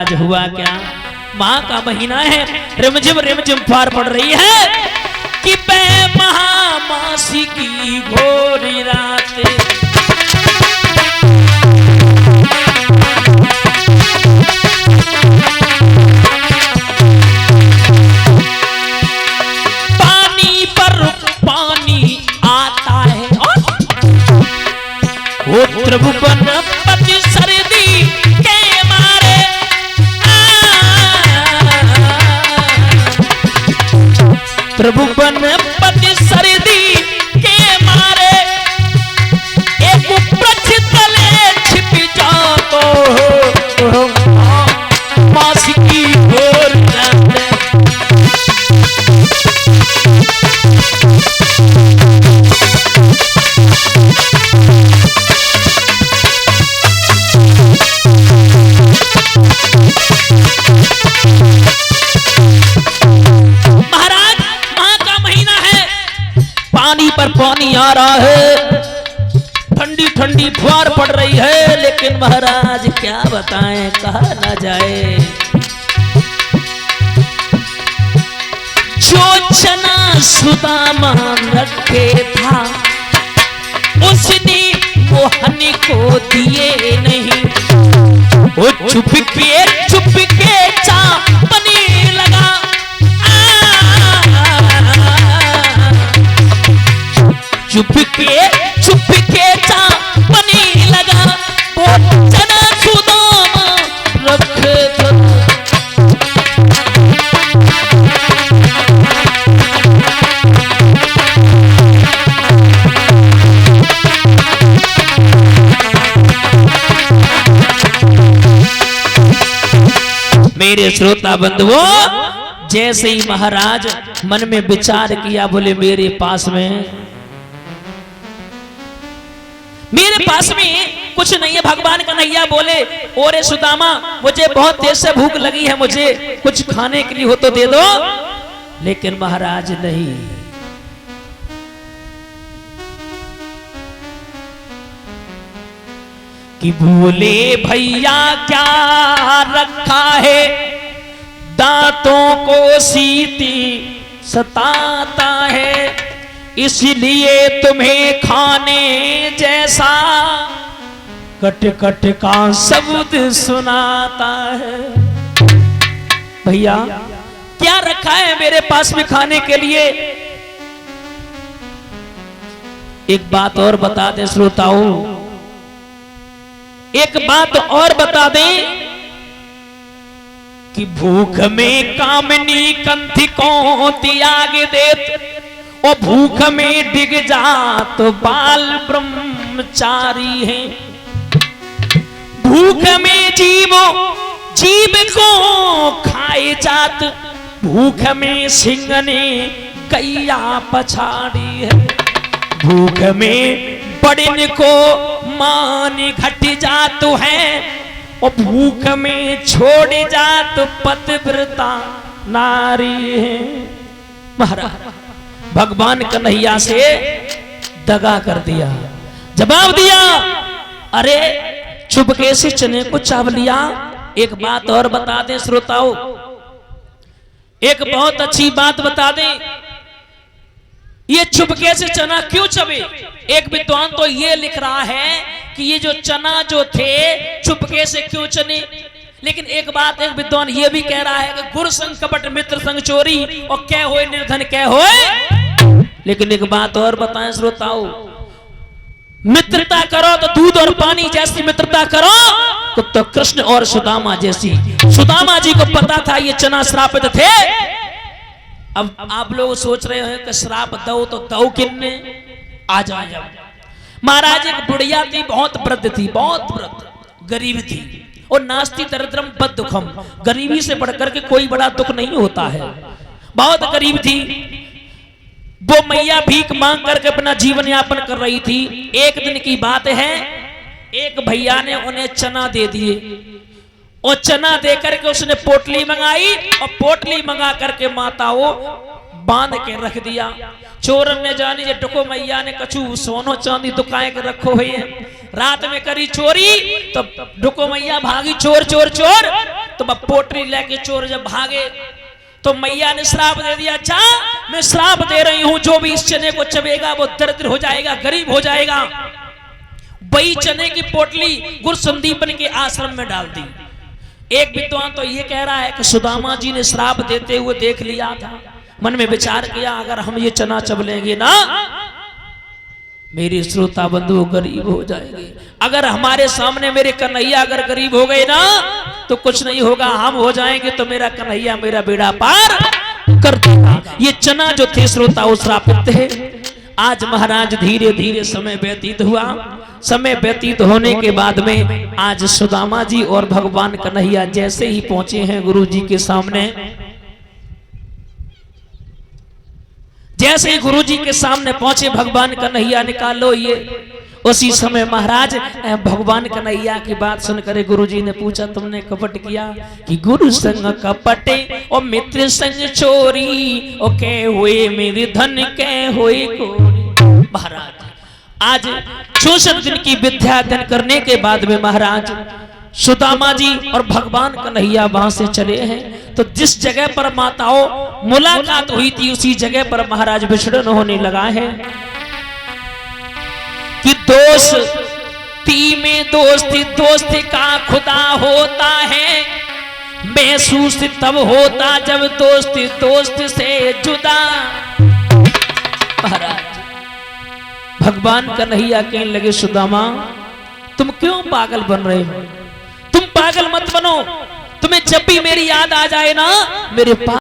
आज हुआ क्या, माँ का महीना है, रिमझिम फार पड़ रही है कि महामासी की घोरी रात। पानी पर पानी आता है वो त्रिभुवन पति सर्दी के मारे, त्रिभुवन पति सर्दी के मारे एक वृक्ष तले छिप जातो मासी की घोर रात। पानी पर पानी आ रहा है, ठंडी ठंडी फुहार पड़ रही है, लेकिन महाराज क्या बताएं, कहा ना जाए। जो चना सुदामा रखे था उसने मोहन को दिए नहीं, वो चुप के चापने लगा। चुप के चापने लगा, वो चना सुदामा रखे था। मेरे श्रोता बंधुओं, जैसे ही महाराज मन में विचार किया, बोले मेरे पास में कुछ नहीं है। भगवान कन्हैया बोले, ओरे सुदामा मुझे बहुत तेज से भूख लगी है, मुझे कुछ खाने के लिए हो तो दे दो। लेकिन महाराज नहीं, कि बोले भैया क्या रखा है, दांतों को सीती सताता है, इसलिए तुम्हें खाने जैसा कट कट का शब्द सुनाता है। भैया क्या रखा है मेरे पास में खाने के लिए? एक बात और बता दे श्रोताओं, एक बात और बता दें कि भूख में कामनी कंथी को त्याग देत, और भूख में डिग जा तो बाल ब्रह्मचारी है। भूख में जीव को खाए जात, भूख में सिंगने गैया पछाड़ी है। भूख में बड़न को मान घट जात है, और भूख में छोड़ जात पतिव्रता नारी है। महाराज भगवान कन्हैया से दगा कर दिया, जवाब दिया, अरे चुपके से चने को चाव लिया। एक बात और बता दें श्रोताओं, एक बहुत अच्छी बात बता दें, ये चुपके से चना क्यों चबे? एक विद्वान तो ये लिख रहा है कि ये जो चना जो थे चुपके से क्यों चने। लेकिन एक बात एक विद्वान ये भी कह रहा है कि गुर संग कपट मित्र संग चोरी, और क्या होए निर्धन क्या होए। लेकिन एक बात और बताएं श्रोताओं, मित्रता करो तो दूध और पानी जैसी मित्रता करो तो कृष्ण और सुदामा जैसी। सुदामा जी को पता था ये चना श्रापित थे। अब आप लोग सोच रहे हैं कि श्राप दो तो दो किन्ने, आ जाओ। महाराज एक बुढ़िया थी, बहुत वृद्ध थी, बहुत वृद्ध, गरीब थी, और नास्ति दरिद्रम बद दुखम, गरीबी से बढ़कर के कोई बड़ा दुख नहीं होता है। बहुत गरीब थी वो, मैया भीख मांग करके अपना जीवन यापन कर रही थी। एक दिन की बात है, एक भैया ने उन्हें चना दे दिए, और चना दे करके उसने पोटली मंगाई, और पोटली मंगा करके माताओं बांध के रख दिया। चोरन ने जानी जे टुको मैया ने कछु सोनो चांदी दुकाए के रखो हुई है। रात में करी चोरी तो डुको मैया भागी, चोर चोर चोर। तो वह पोटली लेके चोर जब भागे तो मैया ने श्राप दे दिया, जा मैं श्राप दे रही हूं, जो भी इस चने को चबेगा वो दरिद्र हो जाएगा, गरीब हो जाएगा। वही चने की पोटली गुरु संदीपन के आश्रम में डाल दी। एक विद्वान तो ये कह रहा है कि सुदामा जी ने श्राप देते हुए देख लिया था, मन में विचार किया अगर हम ये चना चब लेंगे ना मेरे श्रोता बंधु गरीब हो जाएंगे, अगर हमारे सामने मेरे कन्हैया अगर गरीब हो गए ना तो कुछ नहीं होगा, हम हो जाएंगे तो मेरा कन्हैया मेरा बेड़ा पार कर देगा। ये चना जो थे श्रोता वो श्रापित थे। आज महाराज धीरे धीरे समय व्यतीत हुआ। समय व्यतीत होने के बाद में आज सुदामा जी और भगवान कन्हैया जैसे ही पहुंचे हैं गुरु जी के सामने, जैसे ही गुरु जी के सामने पहुंचे भगवान कन्हैया निकालो ये, उसी समय महाराज भगवान कन्हैया की बात सुनकर गुरु जी ने पूछा तुमने कपट किया कि गुरु संग कपटे और मित्र संग चोरी और कह हुए मेरे धन कह हुए कोरी। महाराज आज 64 दिन की विद्या अध्ययन करने के बाद में महाराज सुदामा जी और भगवान कन्हैया वहां से चले हैं। तो जिस जगह पर माताओं मुलाकात हुई थी उसी जगह पर महाराज विचरण होने लगा है कि दोस्ती में दोस्ती दोस्ती का खुदा होता है, महसूस तब होता जब दोस्ती दोस्त से जुदा। महाराज भगवान कन्हैया कहने लगे सुदामा तुम क्यों पागल बन रहे हो, तुम पागल मत बनो, तुम्हें जब भी मेरी याद आ जाए ना मेरे पास